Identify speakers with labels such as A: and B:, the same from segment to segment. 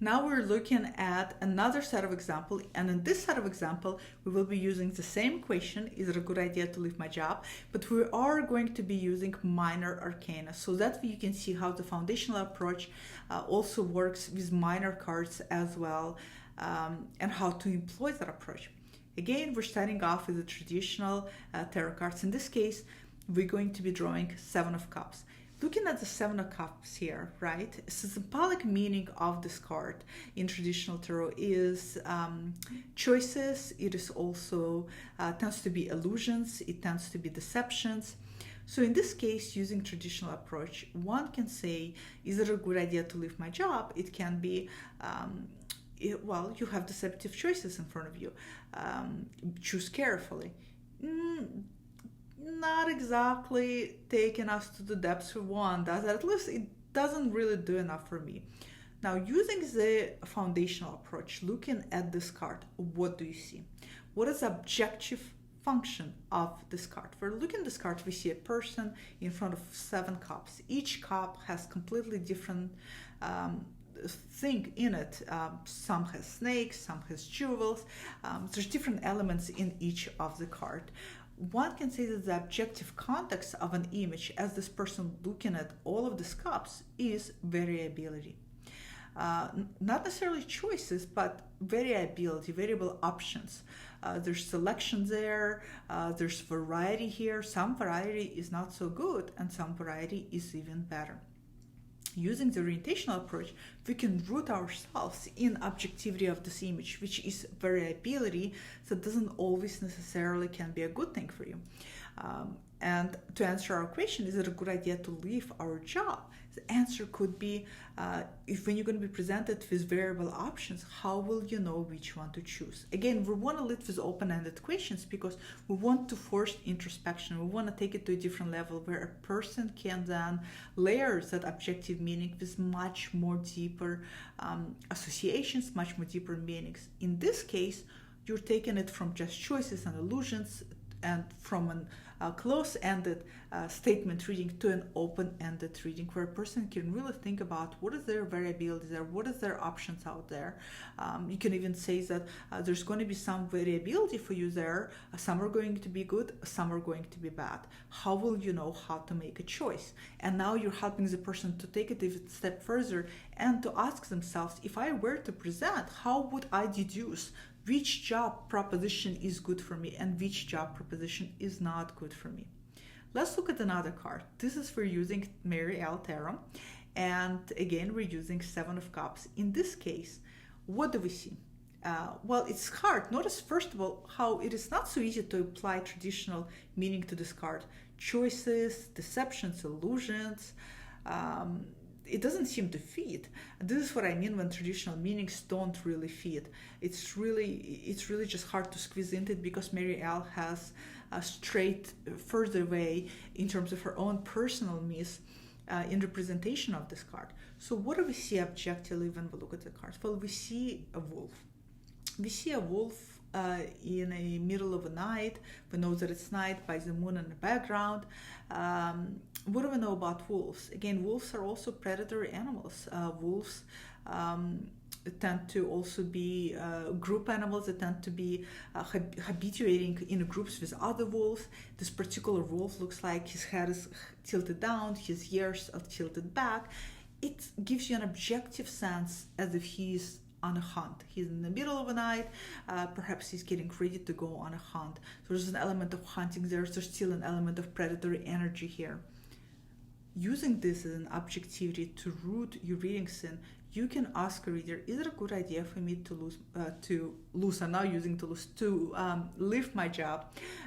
A: Now we're looking at another set of example, and in this set of example, we will be using the same question, is it a good idea to leave my job? But we are going to be using minor arcana, so that you can see how the foundational approach also works with minor cards as well, and how to employ that approach. Again, we're starting off with the traditional tarot cards. In this case, we're going to be drawing Seven of Cups. Looking at the Seven of Cups here, right? So the symbolic meaning of this card in traditional tarot is choices. It is also tends to be illusions. It tends to be deceptions. So in this case, using traditional approach, one can say, is it a good idea to leave my job? It can be, well, you have deceptive choices in front of you. Choose carefully. Not exactly taking us to the depths we want. At least it doesn't really do enough for me. Now, using the foundational approach, looking at this card, what do you see? What is the objective function of this card? For looking at this card, we see a person in front of 7 cups. Each cup has completely different thing in it. Some has snakes, some has jewels. There's different elements in each of the card. One can say that the objective context of an image as this person looking at all of these cups is variability. Not necessarily choices, but variability, variable options. There's selection there, there's variety here. Some variety is not so good, and some variety is even better. Using the orientational approach, we can root ourselves in objectivity of this image, which is variability that doesn't always necessarily can be a good thing for you. And to answer our question, is it a good idea to leave our job? The answer could be, if when you're going to be presented with variable options, how will you know which one to choose? Again, we want to lead with open-ended questions because we want to force introspection. We want to take it to a different level where a person can then layer that objective meaning with much more deeper associations, much more deeper meanings. In this case, you're taking it from just choices and illusions and from a close-ended statement reading to an open-ended reading where a person can really think about what is their variability there, what is their options out there. You can even say that there's going to be some variability for you there. Some are going to be good, some are going to be bad. How will you know how to make a choice? And now you're helping the person to take it a step further and to ask themselves, if I were to present, how would I deduce which job proposition is good for me and which job proposition is not good for me? Let's look at another card. This is for using Mary L. Tarot. And again, we're using Seven of Cups. In this case, what do we see? Well, it's hard. Notice, first of all, how it is not so easy to apply traditional meaning to this card. Choices, deceptions, illusions. It doesn't seem to fit. This is what I mean when traditional meanings don't really fit. It's really just hard to squeeze into it because Mary L has a straight further way in terms of her own personal myth in representation of this card. So what do we see objectively when we look at the cards? Well, we see a wolf. We see a wolf in the middle of the night. We know that it's night by the moon in the background. What do we know about wolves? Again, wolves are also predatory animals. Wolves tend to also be group animals. They tend to be habituating in groups with other wolves. This particular wolf looks like his head is tilted down, his ears are tilted back. It gives you an objective sense as if he's on a hunt. He's in the middle of the night, perhaps he's getting ready to go on a hunt. So there's an element of hunting there, there's still an element of predatory energy here. Using this as an objectivity to root your readings in, you can ask a reader, is it a good idea for me to leave my job?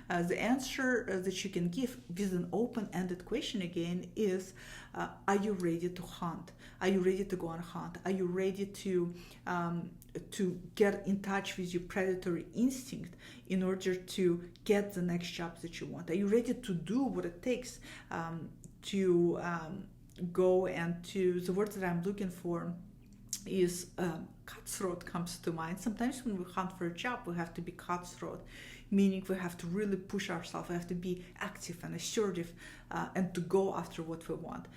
A: The answer that you can give with an open-ended question again is, are you ready to hunt? Are you ready to go on a hunt? Are you ready to get in touch with your predatory instinct in order to get the next job that you want? Are you ready to do what it takes to go and to, the word that I'm looking for is cutthroat comes to mind. Sometimes when we hunt for a job, we have to be cutthroat, meaning we have to really push ourselves, we have to be active and assertive and to go after what we want.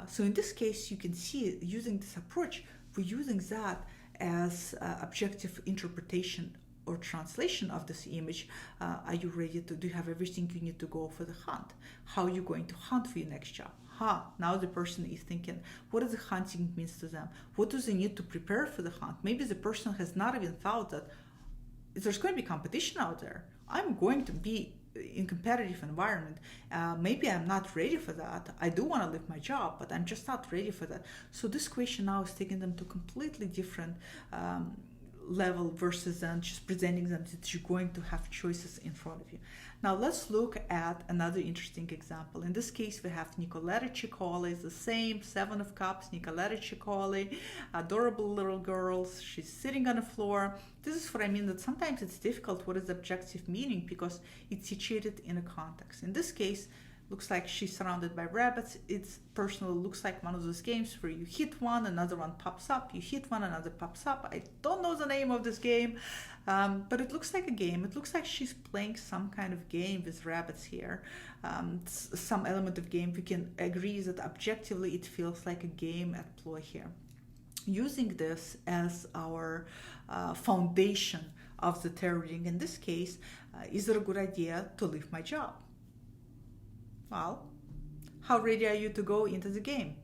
A: So in this case, you can see using this approach, we're using that as objective interpretation or translation of this image. Are you ready to, do you have everything you need to go for the hunt? How are you going to hunt for your next job? Now the person is thinking, what does the hunting means to them? What do they need to prepare for the hunt? Maybe the person has not even thought that there's going to be competition out there. I'm going to be in competitive environment. Maybe I'm not ready for that. I do want to leave my job, but I'm just not ready for that. So this question now is taking them to completely different level versus then just presenting them that you're going to have choices in front of you. Now let's look at another interesting example. In this case, we have Nicoletta Ciccoli. It's the same, 7 of Cups, Nicoletta Ciccoli, adorable little girls. She's sitting on the floor. This is what I mean, that sometimes it's difficult what is objective meaning because it's situated in a context. In this case, looks like she's surrounded by rabbits. It's personally looks like one of those games where you hit one, another one pops up, you hit one, another pops up. I don't know the name of this game, but it looks like a game. It looks like she's playing some kind of game with rabbits here. Some element of game. We can agree that objectively it feels like a game at play here. Using this as our foundation of the tarot reading, in this case, is it a good idea to leave my job? Well, how ready are you to go into the game?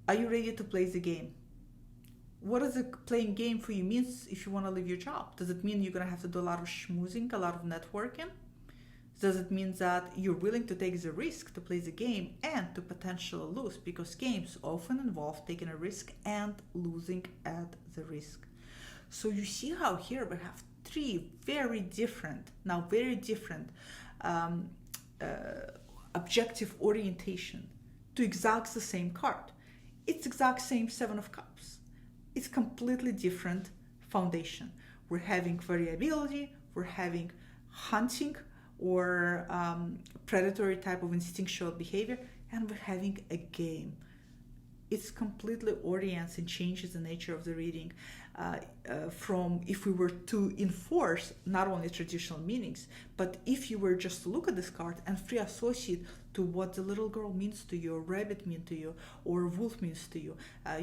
A: Are you ready to play the game? What does playing game for you means if you want to leave your job? Does it mean you're going to have to do a lot of schmoozing, a lot of networking? Does it mean that you're willing to take the risk to play the game and to potentially lose? Because games often involve taking a risk and losing at the risk. So you see how here we have 3 very different objective orientation to exact the same card. It's exact same 7 of Cups. It's completely different foundation. We're having variability, we're having hunting or predatory type of instinctual behavior, and we're having a game. It's completely orients and changes the nature of the reading from if we were to enforce not only traditional meanings, but if you were just to look at this card and free associate to what the little girl means to you, or rabbit means to you, or wolf means to you.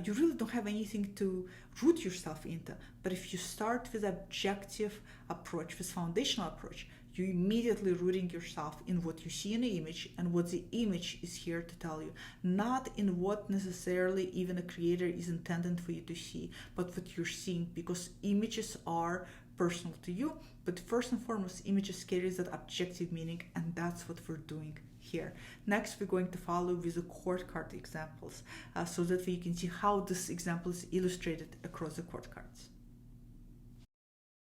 A: You really don't have anything to root yourself into. But if you start with objective approach, with foundational approach, you're immediately rooting yourself in what you see in the image and what the image is here to tell you, not in what necessarily even a creator is intended for you to see, but what you're seeing, because images are personal to you. But first and foremost, images carry that objective meaning, and that's what we're doing here. Next, we're going to follow with the court card examples so that we can see how this example is illustrated across the court cards.